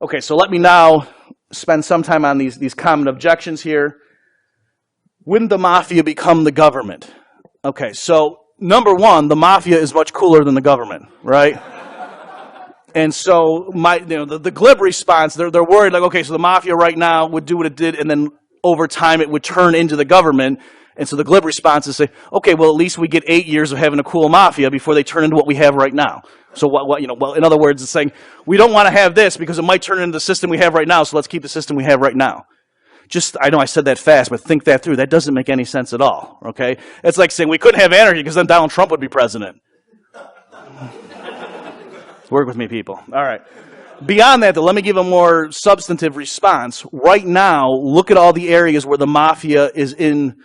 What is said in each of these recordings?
Okay, so let me now spend some time on these common objections here. Wouldn't the mafia become the government? Okay, so number one, the mafia is much cooler than the government, right? And so the glib response, they're worried like, okay, so the mafia right now would do what it did, and then over time it would turn into the government. And so the glib response is say, okay, well at least we get 8 years of having a cool mafia before they turn into what we have right now. So well, in other words, it's saying we don't want to have this because it might turn into the system we have right now. So let's keep the system we have right now. I know I said that fast, but think that through. That doesn't make any sense at all. Okay, it's like saying we couldn't have anarchy because then Donald Trump would be president. Work with me, people. All right. Beyond that, though, let me give a more substantive response. Right now, look at all the areas where the mafia is in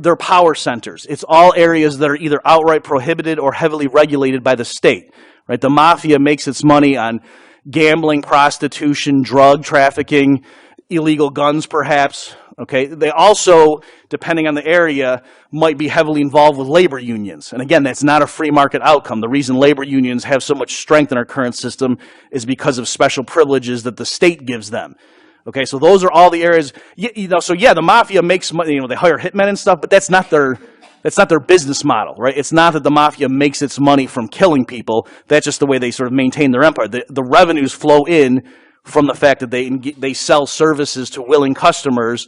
their power centers. It's all areas that are either outright prohibited or heavily regulated by the state. Right? The mafia makes its money on gambling, prostitution, drug trafficking, illegal guns, perhaps. Okay, they also, depending on the area, might be heavily involved with labor unions. And again, that's not a free market outcome. The reason labor unions have so much strength in our current system is because of special privileges that the state gives them. Okay, so those are all the areas. So the mafia makes money. They hire hitmen and stuff, but that's not their business model, right? It's not that the mafia makes its money from killing people. That's just the way they sort of maintain their empire. The revenues flow in from the fact that they sell services to willing customers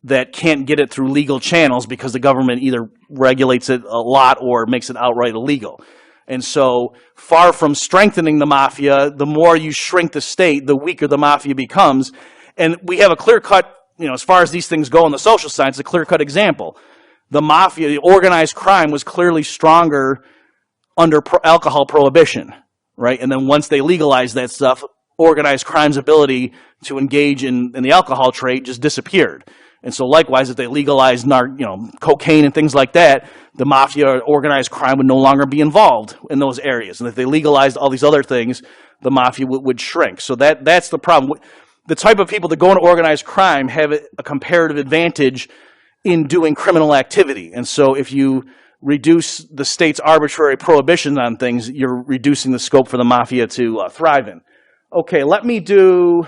that can't get it through legal channels because the government either regulates it a lot or makes it outright illegal. And so, far from strengthening the mafia, the more you shrink the state, the weaker the mafia becomes. And we have a clear-cut, as far as these things go in the social science, a clear-cut example. The mafia, the organized crime, was clearly stronger under alcohol prohibition, right? And then once they legalized that stuff, organized crime's ability to engage in the alcohol trade just disappeared. And so likewise, if they legalized cocaine and things like that, the mafia or organized crime would no longer be involved in those areas. And if they legalized all these other things, the mafia would shrink. So that's the problem. The type of people that go into organized crime have a comparative advantage in doing criminal activity. And so if you reduce the state's arbitrary prohibitions on things, you're reducing the scope for the mafia to thrive in. Okay, let me do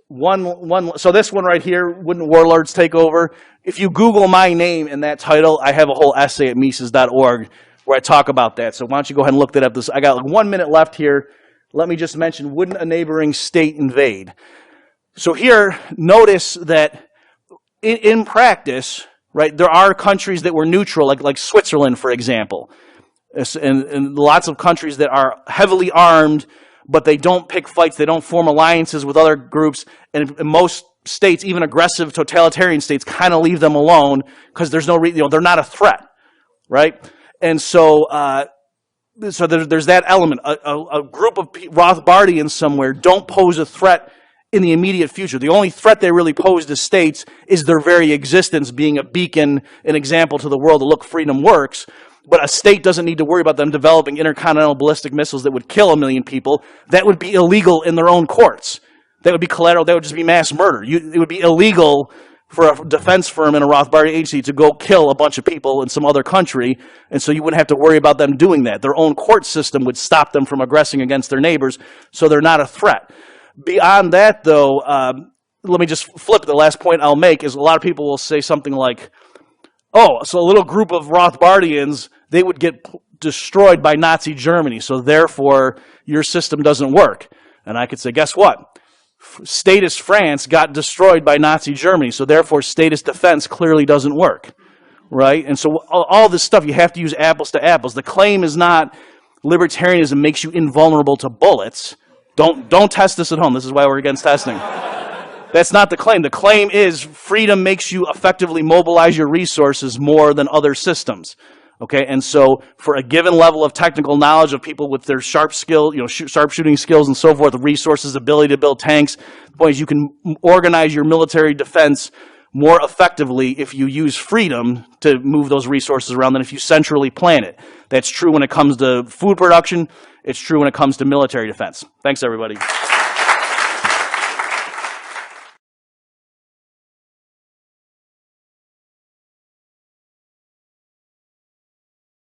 one. So this one right here, wouldn't warlords take over? If you Google my name and that title, I have a whole essay at Mises.org where I talk about that. So why don't you go ahead and look that up. I got like 1 minute left here. Let me just mention, wouldn't a neighboring state invade? So here, notice that in practice, right, there are countries that were neutral, like Switzerland, for example, and lots of countries that are heavily armed, but they don't pick fights, they don't form alliances with other groups, and in most states, even aggressive totalitarian states, kind of leave them alone because there's no they're not a threat, right? And so there's that element. A group of Rothbardians somewhere don't pose a threat in the immediate future. The only threat they really pose to states is their very existence being a beacon, an example to the world that, look, freedom works. But a state doesn't need to worry about them developing intercontinental ballistic missiles that would kill 1 million people. That would be illegal in their own courts. That would be collateral. That would just be mass murder. It would be illegal for a defense firm in a Rothbard agency to go kill a bunch of people in some other country, and so you wouldn't have to worry about them doing that. Their own court system would stop them from aggressing against their neighbors, so they're not a threat. Beyond that, though, let me just flip. The last point I'll make is a lot of people will say something like, oh, so a little group of Rothbardians, they would get destroyed by Nazi Germany, so therefore your system doesn't work. And I could say, guess what? Statist France got destroyed by Nazi Germany, so therefore statist defense clearly doesn't work, right? And so all this stuff, you have to use apples to apples. The claim is not libertarianism makes you invulnerable to bullets. Don't test this at home. This is why we're against testing. That's not the claim. The claim is freedom makes you effectively mobilize your resources more than other systems. Okay, and so for a given level of technical knowledge of people with their sharpshooting skills and so forth, resources, ability to build tanks, the point is you can organize your military defense more effectively if you use freedom to move those resources around than if you centrally plan it. That's true when it comes to food production. It's true when it comes to military defense. Thanks, everybody.